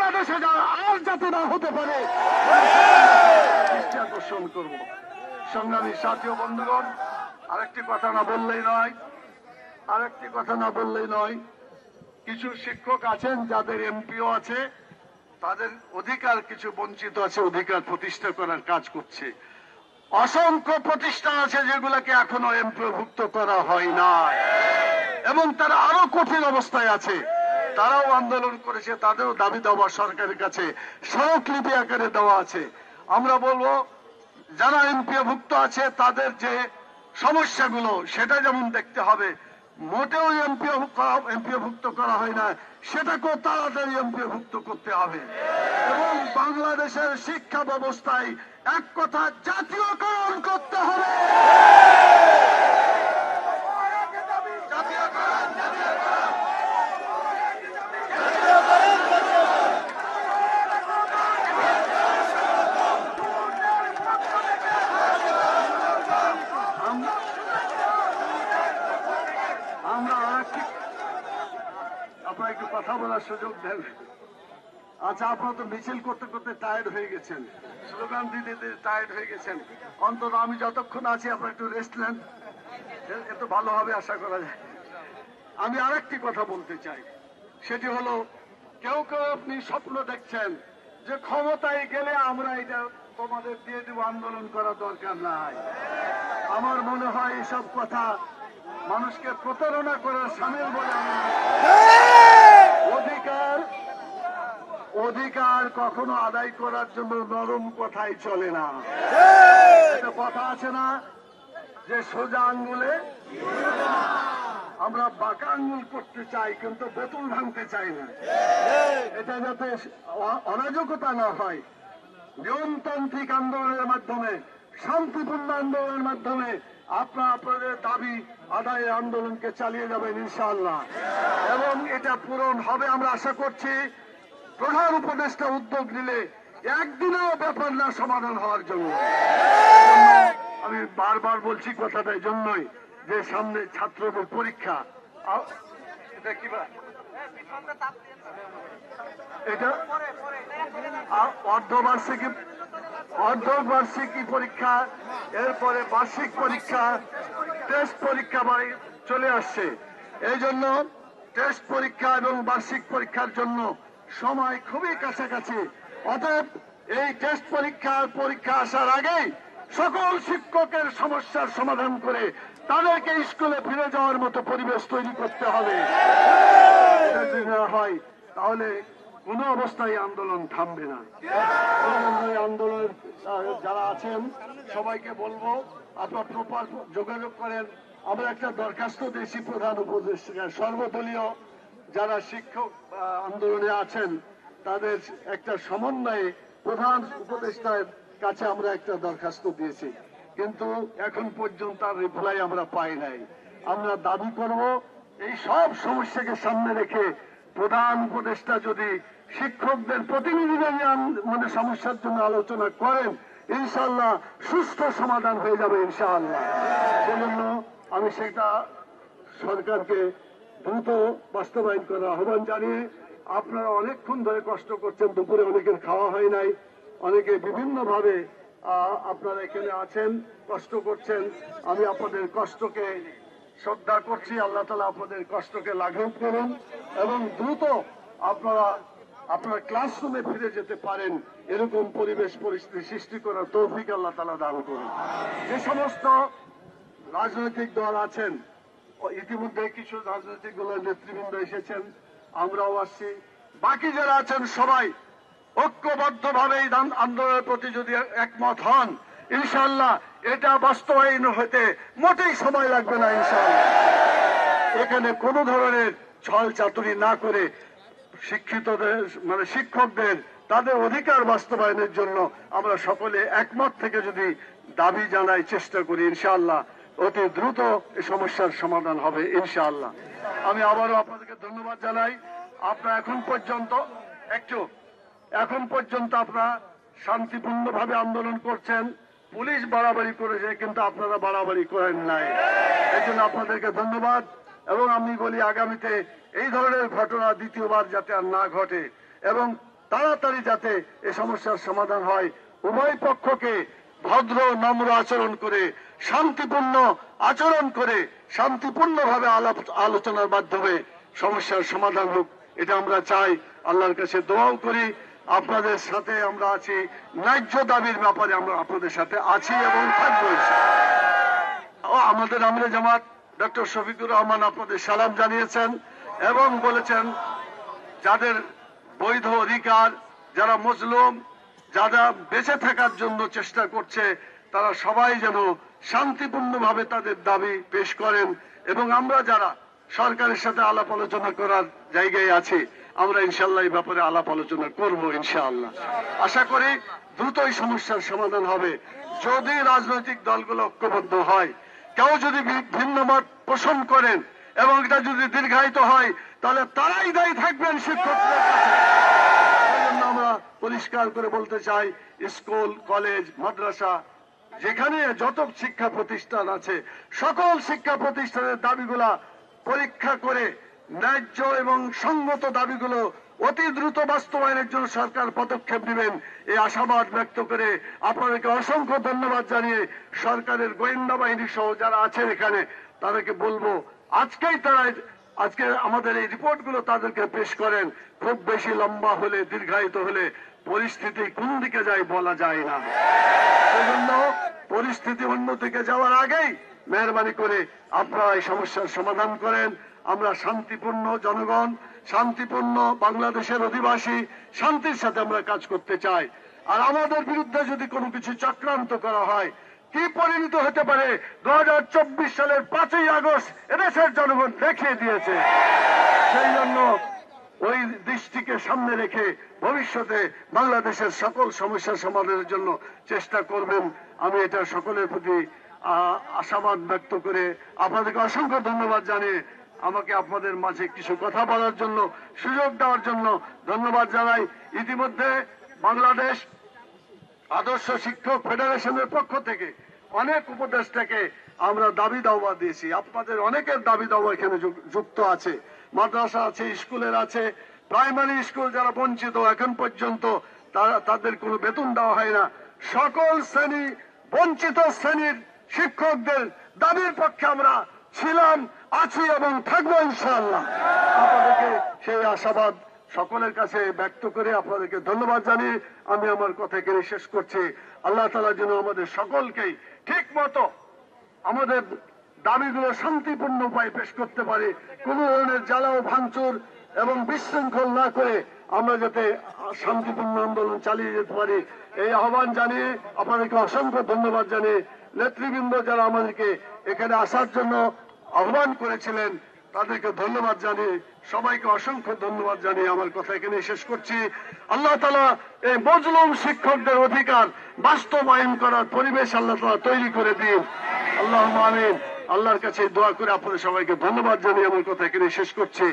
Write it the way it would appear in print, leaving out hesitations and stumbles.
বাংলাদেশে আর যাতে না হতে পারে দৃষ্টি আকর্ষণ করব। সংগ্রামী সাথী ও বন্ধুগণ, আরেকটি কথা না বললেই নয়, কিছু শিক্ষক আছেন যাদের এমপিও আছে, তাদের অধিকার কিছু বঞ্চিত আছে, অধিকার প্রতিষ্ঠা করার কাজ করছে। অসংখ্য প্রতিষ্ঠান আছে যেগুলোকে এখনো এমপিওভুক্ত করা হয় না, এবং তারা আরো কঠিন অবস্থায় আছে। তারাও আন্দোলন করেছে, তাদেরও দাবি দেওয়া সরকারের কাছে স্মারকলিপি আকারে দেওয়া আছে। আমরা বলবো, যারা এমপিওভুক্ত আছে তাদের যে সমস্যাগুলো সেটা যেমন দেখতে হবে, মোটেও এমপিওভুক্ত করা হয় না সেটাকেও তাড়াতাড়ি এমপিওভুক্ত করতে হবে। এবং বাংলাদেশের শিক্ষা ব্যবস্থায় এক কথা জাতীয়করণ করতে হবে। আপনারা একটু কথা বলার সুযোগ দেন। আচ্ছা, আপনারা তো মিছিল করতে করতে টায়ার্ড হয়ে গেছেন, স্লোগান দিতে দিতে টায়ার্ড হয়ে গেছেন। অন্তত আমি যতক্ষণ আছি আপনারা একটু রেস্ট নেন, এত ভালো হবে আশা করা যায়। আমি আরেকটি কথা বলতে চাই, সেটি হলো, কেউ কেউ আপনি স্বপ্ন দেখছেন যে ক্ষমতায় গেলে আমরা এটা তোমাদের দিয়ে দেব, আন্দোলন করার দরকার নাই। আমার মনে হয় এসব কথা মানুষকে প্রতারণা করার সামিল বলে আমি অধিকার কখনো আদায় করার জন্য নরম কথাই চলে না। একটা কথা আছে না যে সোজা আঙ্গুলে, আমরা বাঁকা আঙ্গুল করতে চাই কিন্তু বোতল ভাঙতে চাই না। এটা যাতে অরাজকতা না হয়, নিয়মতান্ত্রিক আন্দোলনের মাধ্যমে, শান্তিপূর্ণ আন্দোলনের মাধ্যমে আপনারা আপনাদের দাবি আদায়ের আন্দোলনকে চালিয়ে যাবেন ইনশাআল্লাহ, এবং এটা পূরণ হবে আমরা আশা করছি। প্রধান উপদেষ্টা উদ্যোগ নিলে একদিনেও ব্যাপার না সমাধান হওয়ার জন্য। আমি বারবার বলছি কথাটা এই জন্যই যে সামনে ছাত্রদের পরীক্ষা, এটা কি এটা অর্ধবার্ষিকী পরীক্ষা, এরপরে বার্ষিক পরীক্ষা, টেস্ট পরীক্ষা চলে আসছে। এই জন্য টেস্ট পরীক্ষা এবং বার্ষিক পরীক্ষার জন্য সময় খুবই কাছাকাছি। অতএব এই টেস্ট পরীক্ষা আসার আগেই সকল শিক্ষকের সমস্যার সমাধান করে তাদেরকে স্কুলে ফিরে যাওয়ার মতো পরিবেশ তৈরি করতে হবে। যদি না হয় তাহলে কোনো অবস্থায় আন্দোলন থামবে না। আন্দোলনের যারা আছেন সবাইকে বলবো, আপনারা প্রপার যোগাযোগ করেন। আমরা একটা দরখাস্ত দিয়েছি প্রধান উপদেষ্টা, সর্বদলীয় যারা শিক্ষক আন্দোলনে আছেন তাদের একটা সমন্বয়ে প্রধান উপদেষ্টার কাছে আমরা একটা দরখাস্ত দিয়েছি, কিন্তু এখন পর্যন্ত তার রিপ্লাই আমরা পাই নাই। আমরা দাবি করব, এই সব সমস্যাকে সামনে রেখে প্রধান উপদেষ্টা যদি শিক্ষকদের প্রতিনিধিদের মানে সমস্যার জন্য আলোচনা করেন, ইনশাআল্লাহ সুষ্ঠু সমাধান হয়ে যাবে ইনশাআল্লাহ। সেজন্য আমি সেটা সরকারকে দ্রুত বাস্তবায়ন করার আহ্বান জানিয়ে, আপনারা অনেকক্ষণ ধরে কষ্ট করছেন, দুপুরে অনেকের খাওয়া হয় নাই, অনেকে বিভিন্ন ভাবে আপনারা এখানে আছেন, কষ্ট করছেন। আমি আপনাদের কষ্টকে শ্রদ্ধা করছি। আল্লাহ তাআলা আপনাদের কষ্টকে লাঘব করুন এবং দ্রুত আপনারা ক্লাসরুমে ফিরে যেতে পারেন, এরকম পরিবেশ পরিস্থিতি সৃষ্টি করার তৌফিক আল্লাহ তাআলা দান করুন। যে সমস্ত রাজনৈতিক দল আছেন, ইতিমধ্যে কিছু রাজনৈতিক দলের নেতৃবৃন্দ এসেছেন, আমরাও আসছি, বাকি যারা আছেন সবাই ঐক্যবদ্ধভাবে এই আন্দোলনের প্রতি যদি একমত হন, ইনশাআল্লাহ এটা বাস্তবায়ন হতে মোটেই সময় লাগবে না ইনশাআল্লাহ। এখানে কোনো ধরনের ছল চাতুরি না করে শিক্ষিতদের মানে শিক্ষকদের তাদের অধিকার বাস্তবায়নের জন্য আমরা সকলে একমত থেকে যদি দাবি জানাই, চেষ্টা করি, ইনশাআল্লাহ অতি দ্রুত এই সমস্যার সমাধান হবে ইনশাআল্লাহ। আমি আবারও আপনাদেরকে ধন্যবাদ জানাই। আপনারা এখন পর্যন্ত আপনারা শান্তিপূর্ণভাবে আন্দোলন করছেন, পুলিশ বাড়াবাড়ি করেছে কিন্তু আপনারা বাড়াবাড়ি করেন নাই, এই জন্য আপনাদেরকে ধন্যবাদ। এবং আমি বলি, আগামীতে এই ধরনের ঘটনা দ্বিতীয়বার যাতে আর না ঘটে, এবং তাড়াতাড়ি যাতে এই সমস্যার সমাধান হয়, উভয় পক্ষকে ভদ্র নম্র আচরণ করে, শান্তিপূর্ণ আচরণ করে, শান্তিপূর্ণভাবে আলোচনার মাধ্যমে সমস্যার সমাধান হোক, এটা আমরা চাই। আল্লাহর কাছে দোয়াও করি, আপনাদের সাথে আমরা আছি, ন্যায্য দাবির ব্যাপারে আমরা আপনাদের সাথে আছি এবং থাকবো। আমাদের আমিরে জামাত ডক্টর শফিকুর রহমান আপনাদের সালাম জানিয়েছেন এবং বলেছেন যাদের বৈধ অধিকার, যারা মজলুম, যারা বেঁচে থাকার জন্য চেষ্টা করছে, তারা সবাই যেন শান্তিপূর্ণভাবে তাদের দাবি পেশ করেন এবং আমরা যারা সরকারের সাথে আলাপ আলোচনা করার জায়গায় আছি, আমরা ইনশাআল্লাহ এই ব্যাপারে আলাপ আলোচনা করব ইনশাআল্লাহ। আশা করি দ্রুতই সমস্যার সমাধান হবে। যদি রাজনৈতিক দলগুলো ঐক্যবদ্ধ হয়, কেউ যদি ভিন্ন মত পোষণ করেন এবং এটা যদি দীর্ঘায়িত হয়, তাহলে তারাই দায়ী থাকবেন শিক্ষকদের কাছে। সেই জন্য আমরা পরিষ্কার করে বলতে চাই, স্কুল, কলেজ, মাদ্রাসা, যেখানে যত শিক্ষা প্রতিষ্ঠান আছে, সকল শিক্ষা প্রতিষ্ঠানের দাবিগুলা পরীক্ষা করে ন্যায্য এবং সঙ্গত দাবিগুলো অতি দ্রুত বাস্তবায়নের জন্য সরকার পদক্ষেপ নেবেন, এই আশাবাদ ব্যক্ত করে আপনাদেরকে অসংখ্য ধন্যবাদ জানিয়ে সরকারের গোয়েন্দা বাহিনী সহ যারা আছেন এখানে, তাদেরকে বলবো আজকে আমাদের এই রিপোর্টগুলো তাদেরকে পেশ করেন। খুব বেশি লম্বা হলে, দীর্ঘায়িত হলে পরিস্থিতি কোন দিকে যায় বলা যায় না। সেজন্য পরিস্থিতি অন্যদিকে যাওয়ার আগেই মেহরবানি করে আপনারা এই সমস্যার সমাধান করেন। আমরা শান্তিপূর্ণ জনগণ, শান্তিপূর্ণ বাংলাদেশের অধিবাসী, শান্তির সাথে আমরা কাজ করতে চাই। আর আমাদের বিরুদ্ধে যদি কোনো কিছু চক্রান্ত করা হয়, কি পরিণত হতে পারে 2024 সালের 5ই আগস্ট এদেশের জনগণ দেখিয়ে দিয়েছে। সেই জন্য ওই দৃষ্টিকে সামনে রেখে ভবিষ্যতে বাংলাদেশের সকল সমস্যার সমাধানের জন্য চেষ্টা করবেন। আমি এটা সকলের প্রতি আশাবাদ ব্যক্ত করে আপনাদেরকে অসংখ্য ধন্যবাদ জানিয়ে আমাকে আপনাদের মাঝে কিছু কথা বলার জন্য সুযোগ দেওয়ার জন্য ধন্যবাদ জানাই। ইতিমধ্যে বাংলাদেশ আদর্শ শিক্ষক ফেডারেশনের পক্ষ থেকে অনেক উপদেষ্টাকে আমরা দাবি দাওয়া দিয়েছি। আপনাদের অনেকের দাবি দাওয়া এখানে যুক্ত আছে, মাদ্রাসা আছে, স্কুলের আছে, প্রাইমারি স্কুল যারা বঞ্চিত এখন পর্যন্ত তাদের কোনো বেতন দেওয়া হয় না। সকল শ্রেণী, বঞ্চিত শ্রেণীর শিক্ষকদের দাবির পক্ষে আমরা ছিলাম, আছি এবং থাকবো ইনশাআল্লাহ। আপনাদেরকে সেই আশাবাদ সকলের কাছে ব্যক্ত করে আপনাদেরকে ধন্যবাদ জানিয়ে আমি আমার কথা এখানে শেষ করছি। আল্লাহ তাআলা যেন আমাদের সকলকেই ঠিক মতো আমাদের দাবিগুলো শান্তিপূর্ণ উপায়ে পেশ করতে পারে, কোন ধরনের জ্বালা ও ভাঙচুর এবং বিশৃঙ্খল না করে আমরা যাতে শান্তিপূর্ণ আন্দোলন চালিয়ে যেতে পারি, এই আহ্বান জানিয়ে আপনাদেরকে অসংখ্য ধন্যবাদ জানিয়ে নেতৃবৃন্দ যারা আমাদেরকে এখানে আসার জন্য আহ্বান করেছিলেন তাদেরকে ধন্যবাদ জানিয়ে সবাইকে অসংখ্য ধন্যবাদ জানিয়ে আমার কথা এখানে শেষ করছি। আল্লাহ তাআলা এই মজলুম শিক্ষকদের অধিকার বাস্তবায়ন করার পরিবেশ আল্লাহ তাআলা তৈরি করে দিন। আল্লাহুম্মা আমিন। আল্লাহর কাছে দোয়া করে আপনাদের সবাইকে ধন্যবাদ জানিয়ে আমার কথা এখানে শেষ করছি।